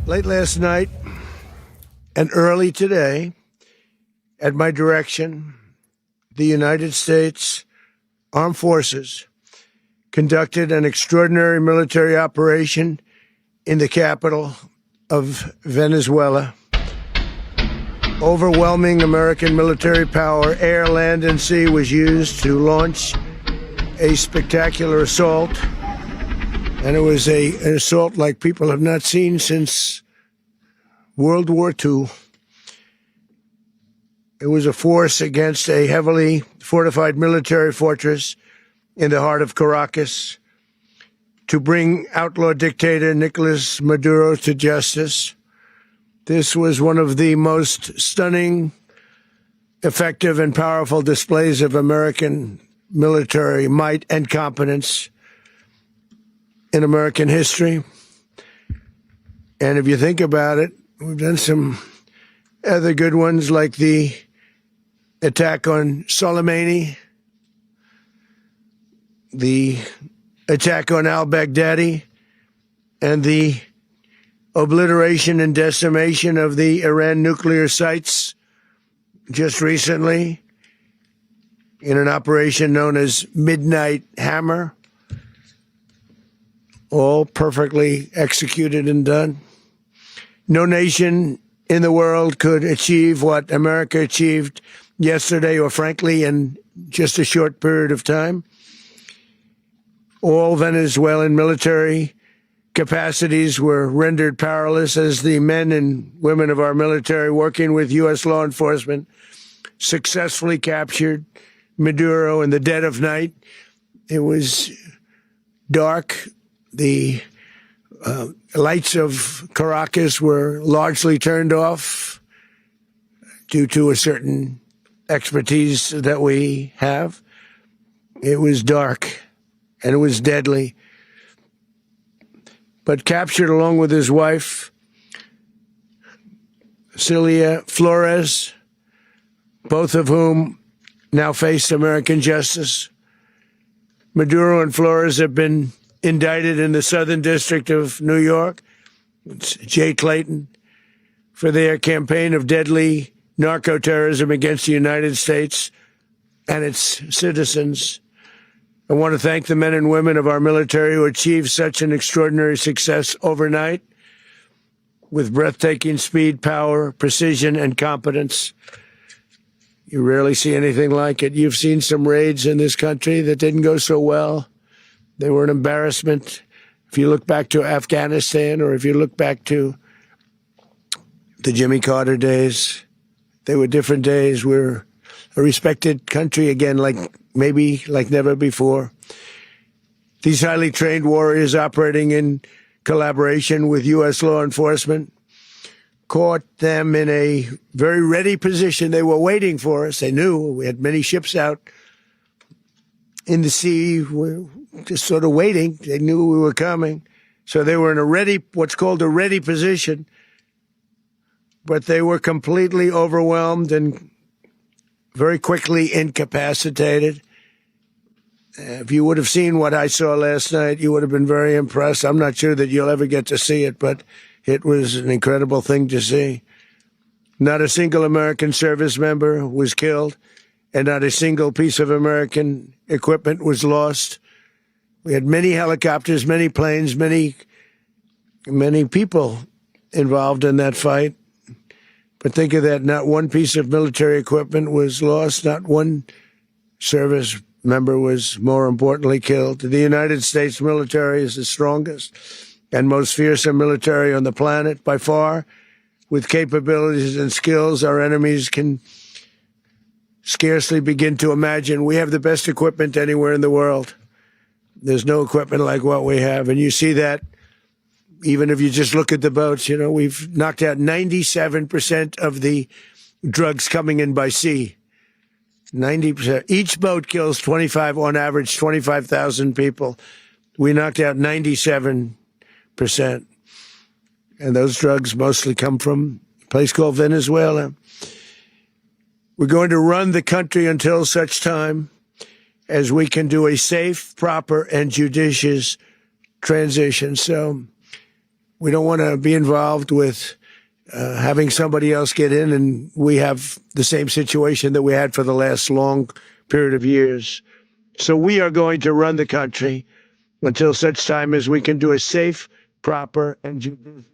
Late last night and early today, at my direction, the United States Armed Forces conducted an extraordinary military operation in the capital of Venezuela. Overwhelming American military power, air, land, and sea, was used to launch a spectacular assault. And it was an assault like people have not seen since World War II. It was a force against a heavily fortified military fortress in the heart of Caracas to bring outlaw dictator Nicolás Maduro to justice. This was one of the most stunning, effective, and powerful displays of American military might and competence in American history. And if you think about it, we've done some other good ones, like the attack on Soleimani, the attack on al-Baghdadi, and the obliteration and decimation of the Iran nuclear sites just recently in an operation known as Midnight Hammer. All perfectly executed and done. No nation in the world could achieve what America achieved yesterday, or frankly, in just a short period of time. All Venezuelan military capacities were rendered powerless as the men and women of our military, working with U.S. law enforcement, successfully captured Maduro in the dead of night. It was dark. The lights of Caracas were largely turned off due to a certain expertise that we have. It was dark and it was deadly. But captured along with his wife, Celia Flores, both of whom now face American justice. Maduro and Flores have been indicted in the Southern District of New York, it's Jay Clayton, for their campaign of deadly narco-terrorism against the United States and its citizens. I want to thank the men and women of our military who achieved such an extraordinary success overnight with breathtaking speed, power, precision, and competence. You rarely see anything like it. You've seen some raids in this country that didn't go so well. They were an embarrassment. If you look back to Afghanistan, or if you look back to the Jimmy Carter days, they were different days. We're a respected country again, like never before. These highly trained warriors, operating in collaboration with U.S. law enforcement, caught them in a very ready position. They were waiting for us. They knew we had many ships out in the sea, just sort of waiting. They knew we were coming. So they were in what's called a ready position. But they were completely overwhelmed and very quickly incapacitated. If you would have seen what I saw last night, you would have been very impressed. I'm not sure that you'll ever get to see it, but it was an incredible thing to see. Not a single American service member was killed, and not a single piece of American equipment was lost. We had many helicopters, many planes, many people involved in that fight. But think of that, not one piece of military equipment was lost, not one service member was, more importantly, killed. The United States military is the strongest and most fearsome military on the planet by far. With capabilities and skills our enemies can scarcely begin to imagine. We have the best equipment anywhere in the world. There's no equipment like what we have. And you see that even if you just look at the boats. You know, we've knocked out 97% of the drugs coming in by sea. 90%. Each boat kills on average, 25,000 people. We knocked out 97%. And those drugs mostly come from a place called Venezuela. We're going to run the country until such time as we can do a safe, proper, and judicious transition. So We don't want to be involved with having somebody else get in, and we have the same situation that we had for the last long period of years. So we are going to run the country until such time as we can do a safe, proper, and judicious.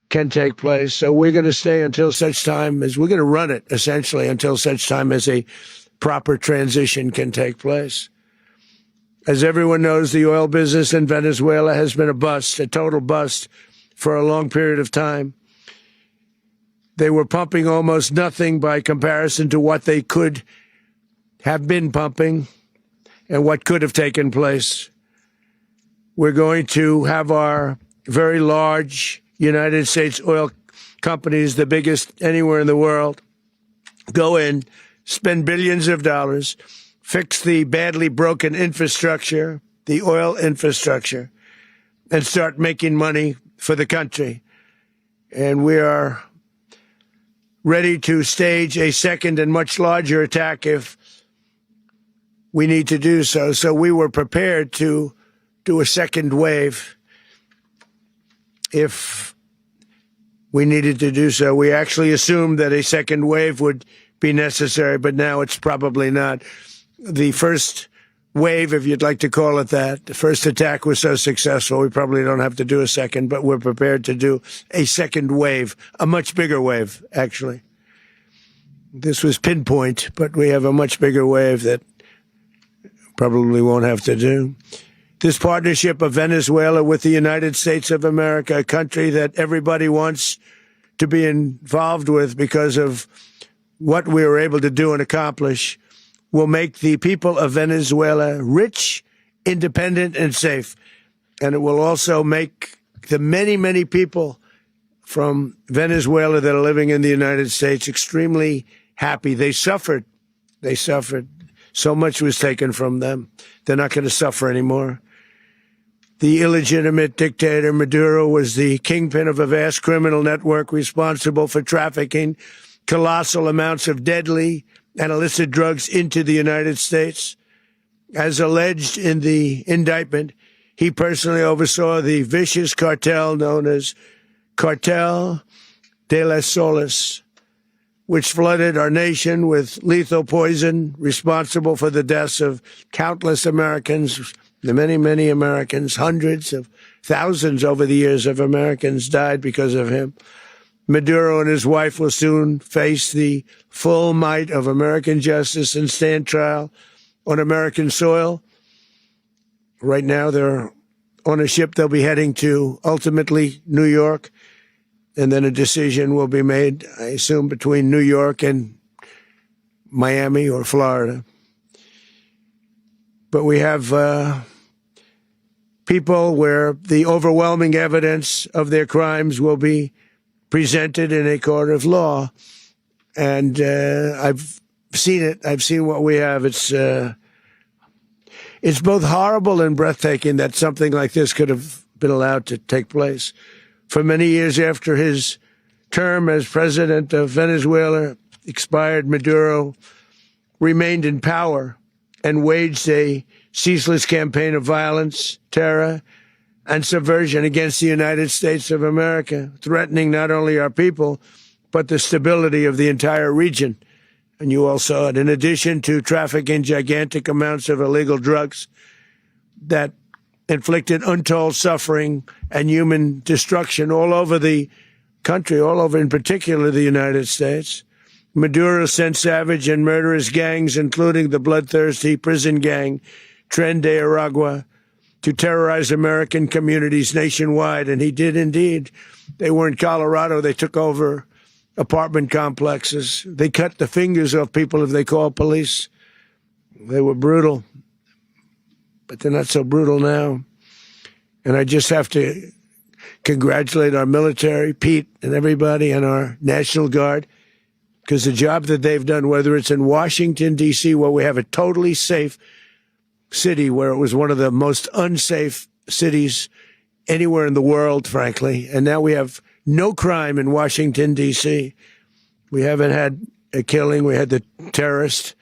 Can take place. So we're going to stay until such time as we're going to run it, essentially, until such time as a proper transition can take place. As everyone knows, the oil business in Venezuela has been a bust, a total bust, for a long period of time. They were pumping almost nothing by comparison to what they could have been pumping and what could have taken place. We're going to have our very large United States oil companies, the biggest anywhere in the world, go in, spend billions of dollars, fix the badly broken infrastructure, the oil infrastructure, and start making money for the country. And we are ready to stage a second and much larger attack if we need to do so. So we were prepared to do a second wave if we needed to do so. We actually assumed that a second wave would be necessary, but now it's probably not. The first wave, if you'd like to call it that, the first attack was so successful, we probably don't have to do a second, but we're prepared to do a second wave, a much bigger wave, actually. This was pinpoint, but we have a much bigger wave that probably won't have to do. This partnership of Venezuela with the United States of America, a country that everybody wants to be involved with because of what we were able to do and accomplish, will make the people of Venezuela rich, independent, and safe. And it will also make the many, many people from Venezuela that are living in the United States extremely happy. They suffered. They suffered. So much was taken from them. They're not going to suffer anymore. The illegitimate dictator Maduro was the kingpin of a vast criminal network responsible for trafficking colossal amounts of deadly and illicit drugs into the United States. As alleged in the indictment, he personally oversaw the vicious cartel known as Cartel de las Solas, which flooded our nation with lethal poison, responsible for the deaths of countless Americans, the many, many Americans. Hundreds of thousands over the years of Americans died because of him. Maduro and his wife will soon face the full might of American justice and stand trial on American soil. Right now, they're on a ship they'll be heading to, ultimately, New York. And then a decision will be made, I assume, between New York and Miami or Florida. But we have people where the overwhelming evidence of their crimes will be presented in a court of law. And I've seen it. I've seen what we have. It's both horrible and breathtaking that something like this could have been allowed to take place. For many years after his term as president of Venezuela expired, Maduro remained in power and waged a ceaseless campaign of violence, terror, and subversion against the United States of America, threatening not only our people, but the stability of the entire region. And you all saw it. In addition to trafficking gigantic amounts of illegal drugs that inflicted untold suffering and human destruction all over the country, all over, in particular, the United States. Maduro sent savage and murderous gangs, including the bloodthirsty prison gang, Tren de Aragua, to terrorize American communities nationwide. And he did indeed. They were in Colorado. They took over apartment complexes. They cut the fingers off people if they called police. They were brutal, but they're not so brutal now. And I just have to congratulate our military, Pete and everybody, and our National Guard, because the job that they've done, whether it's in Washington, D.C., where we have a totally safe city, where it was one of the most unsafe cities anywhere in the world, frankly, and now we have no crime in Washington, D.C. We haven't had a killing. We had the terrorist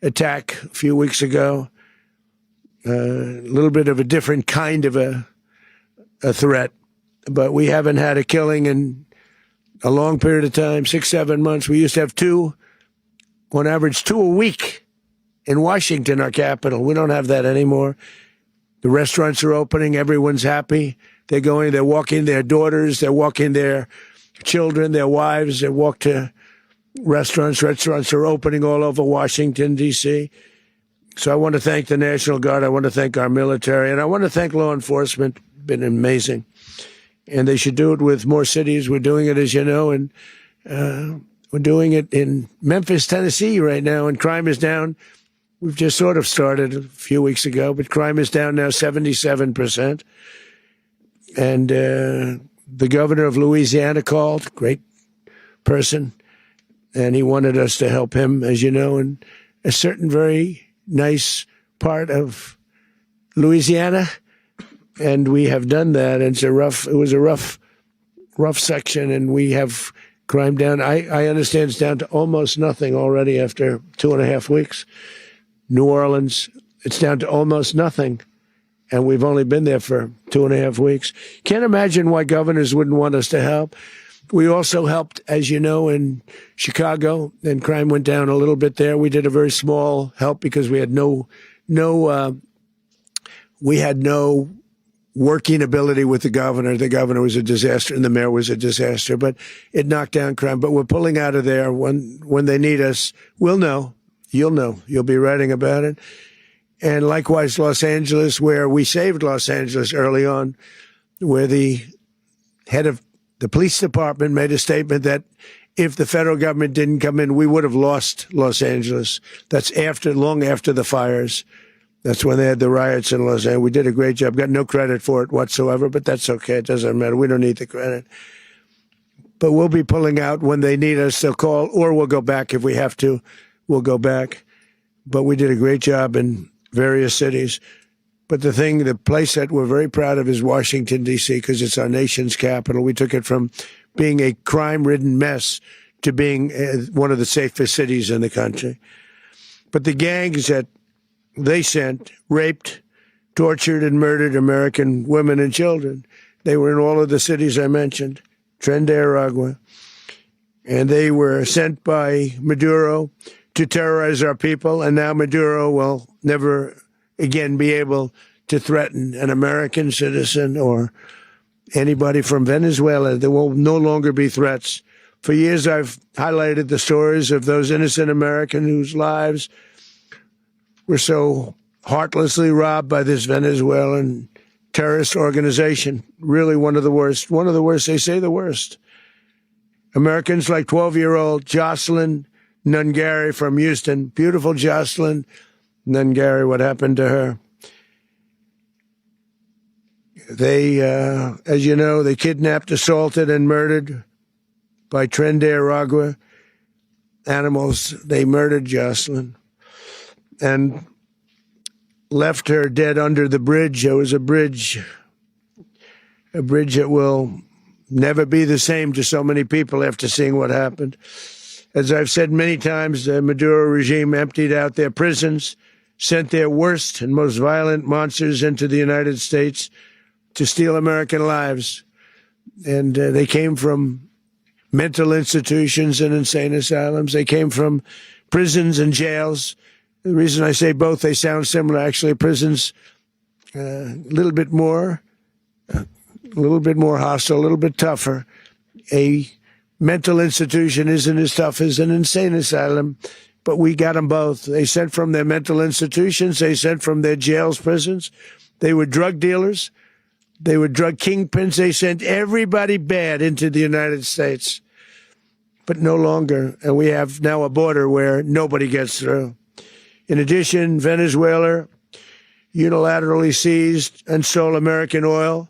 attack a few weeks ago, a little bit of a different kind of a threat, but we haven't had a killing in a long period of time, 6-7 months. We used to have two, on average, 2 a week in Washington, our capital. We don't have that anymore. The restaurants are opening. Everyone's happy. They're going, they're walking their daughters. They're walking their children, their wives. They walk to restaurants. Restaurants are opening all over Washington, D.C. So I want to thank the National Guard. I want to thank our military. And I want to thank law enforcement. Been amazing. And they should do it with more cities. We're doing it, as you know, and we're doing it in Memphis, Tennessee right now, and crime is down. We've just sort of started a few weeks ago, but crime is down now 77%. And the governor of Louisiana called, great person, and he wanted us to help him, as you know, in a certain very nice part of Louisiana. And we have done that. And it was a rough section, and we have crime down. I understand it's down to almost nothing already after 2.5 weeks. New Orleans, it's down to almost nothing. And we've only been there for 2.5 weeks. Can't imagine why governors wouldn't want us to help. We also helped, as you know, in Chicago, and crime went down a little bit there. We did a very small help because we had no working ability with the governor. The governor was a disaster and the mayor was a disaster, but it knocked down crime. But we're pulling out of there. When they need us, we'll know. You'll know. You'll be writing about it. And likewise, Los Angeles, where we saved Los Angeles early on, where the head of the police department made a statement that if the federal government didn't come in, we would have lost Los Angeles. That's long after the fires. That's when they had the riots in Los Angeles. We did a great job. Got no credit for it whatsoever, but that's okay. It doesn't matter. We don't need the credit. But we'll be pulling out when they need us. They'll call, or we'll go back if we have to. We'll go back. But we did a great job in various cities. But the place that we're very proud of is Washington, D.C., because it's our nation's capital. We took it from being a crime-ridden mess to being one of the safest cities in the country. But the gangs that they sent raped, tortured, and murdered American women and children. They were in all of the cities I mentioned, Tren de Aragua. And they were sent by Maduro to terrorize our people. And now Maduro will never again be able to threaten an American citizen or anybody from Venezuela. There will no longer be threats. For years, I've highlighted the stories of those innocent Americans whose lives were so heartlessly robbed by this Venezuelan terrorist organization. Really one of the worst. One of the worst. They say the worst. Americans like 12-year-old Jocelyn Nungari from Houston. Beautiful Jocelyn Nungari. What happened to her? They, as you know, they kidnapped, assaulted, and murdered by Tren de Aragua animals. They murdered Jocelyn and left her dead under the bridge. There was a bridge that will never be the same to so many people after seeing what happened. As I've said many times, the Maduro regime emptied out their prisons, sent their worst and most violent monsters into the United States to steal American lives. And they came from mental institutions and insane asylums. They came from prisons and jails. The reason I say both, they sound similar. Actually, prisons a little bit more hostile, a little bit tougher. A mental institution isn't as tough as an insane asylum, but we got them both. They sent from their mental institutions. They sent from their jails, prisons. They were drug dealers. They were drug kingpins. They sent everybody bad into the United States, but no longer. And we have now a border where nobody gets through. In addition, Venezuela unilaterally seized and stole American oil,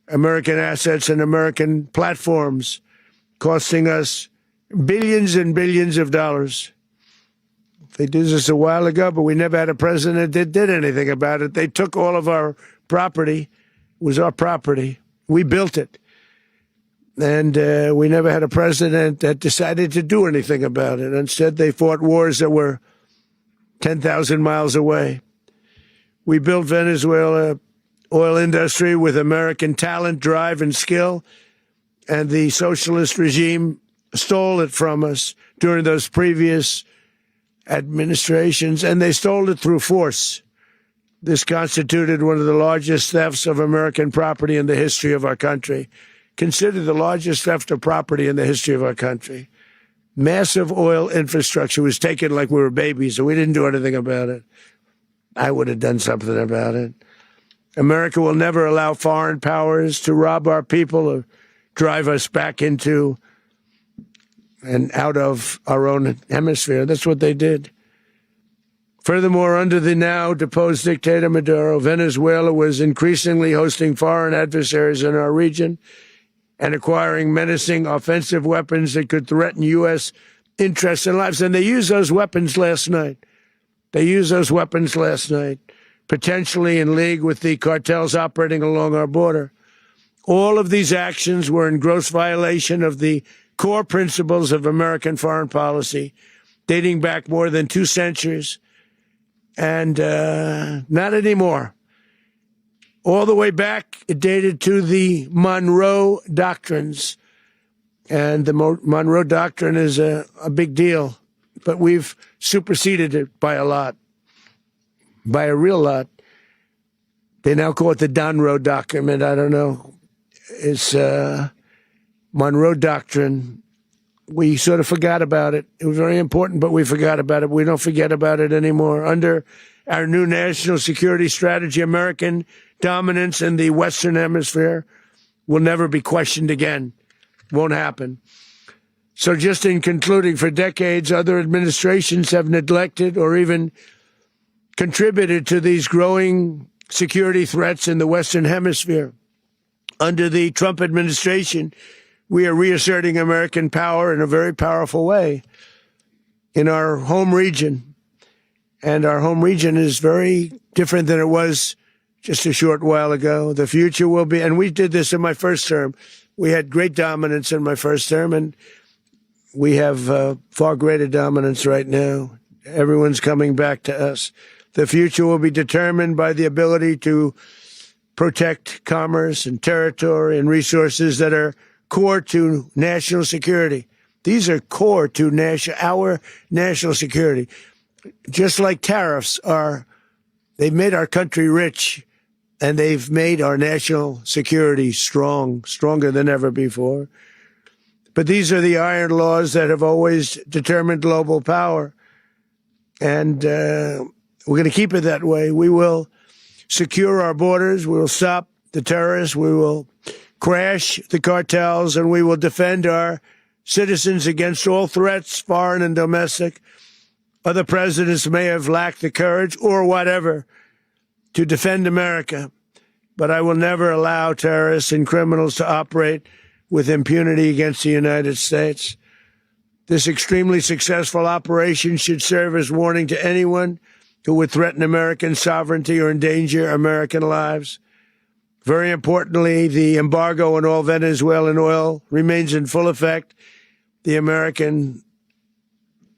American assets, and American platforms, costing us billions and billions of dollars. They did this a while ago, but we never had a president that did anything about it. They took all of our property. It was our property. We built it. And we never had a president that decided to do anything about it. Instead, they fought wars that were 10,000 miles away. We built Venezuela oil industry with American talent, drive, and skill. And the socialist regime stole it from us during those previous administrations, and they stole it through force. This constituted one of the largest thefts of American property in the history of our country. Considered the largest theft of property in the history of our country. Massive oil infrastructure was taken like we were babies, and we didn't do anything about it. I would have done something about it. America will never allow foreign powers to rob our people or drive us back into and out of our own hemisphere. That's what they did. Furthermore, under the now deposed dictator Maduro, Venezuela was increasingly hosting foreign adversaries in our region and acquiring menacing offensive weapons that could threaten U.S. interests and lives. And they used those weapons last night. Potentially in league with the cartels operating along our border. All of these actions were in gross violation of the core principles of American foreign policy, dating back more than 2 centuries, and not anymore. All the way back, it dated to the Monroe Doctrines, and the Monroe Doctrine is a big deal, but we've superseded it by a lot, by a real lot. They now call it the Monroe Document. I don't know. It's Monroe Doctrine. We sort of forgot about it. It was very important, but we forgot about it. We don't forget about it anymore. Under our new national security strategy, American dominance in the Western Hemisphere will never be questioned again. Won't happen. So just in concluding, for decades, other administrations have neglected or even contributed to these growing security threats in the Western Hemisphere. Under the Trump administration, we are reasserting American power in a very powerful way in our home region. And our home region is very different than it was just a short while ago. The future will be, and we did this in my first term. We had great dominance in my first term, and we have far greater dominance right now. Everyone's coming back to us. The future will be determined by the ability to protect commerce and territory and resources that are core to national security. These are core to our national security. Just like tariffs are, they've made our country rich, and they've made our national security stronger than ever before. But these are the iron laws that have always determined global power. And we're going to keep it that way. We will secure our borders. We will stop the terrorists. We will crash the cartels, and we will defend our citizens against all threats, foreign and domestic. Other presidents may have lacked the courage or whatever to defend America, but I will never allow terrorists and criminals to operate with impunity against the United States. This extremely successful operation should serve as warning to anyone who would threaten American sovereignty or endanger American lives. Very importantly, the embargo on all Venezuelan oil remains in full effect. The American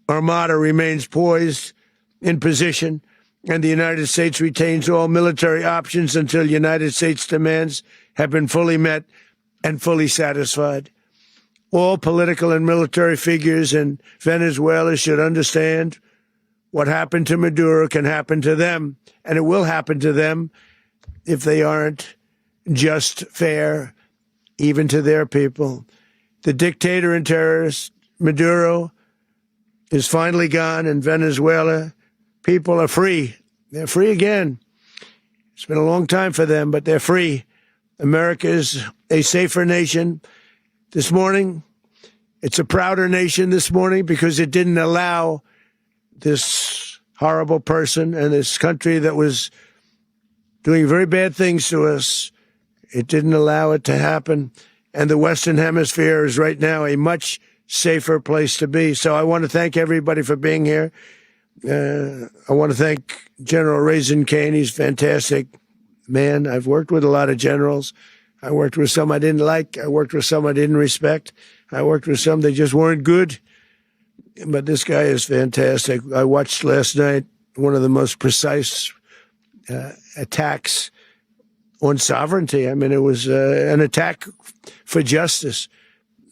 Armada remains poised in position, and the United States retains all military options until United States demands have been fully met and fully satisfied. All political and military figures in Venezuela should understand what happened to Maduro can happen to them, and it will happen to them if they aren't just fair, even to their people. The dictator and terrorist, Maduro, is finally gone in Venezuela. People are free. They're free again. It's been a long time for them, but they're free. America is a safer nation this morning. It's a prouder nation this morning because it didn't allow this horrible person and this country that was doing very bad things to us. It didn't allow it to happen. And the Western Hemisphere is right now a much safer place to be. So I want to thank everybody for being here. I want to thank General Raisin Kane. He's a fantastic man. I've worked with a lot of generals. I worked with some I didn't like. I worked with some I didn't respect. I worked with some that just weren't good. But this guy is fantastic. I watched last night one of the most precise attacks on sovereignty. I mean, it was an attack for justice.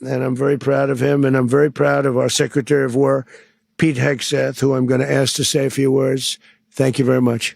And I'm very proud of him. And I'm very proud of our Secretary of War, Pete Hegseth, who I'm going to ask to say a few words. Thank you very much.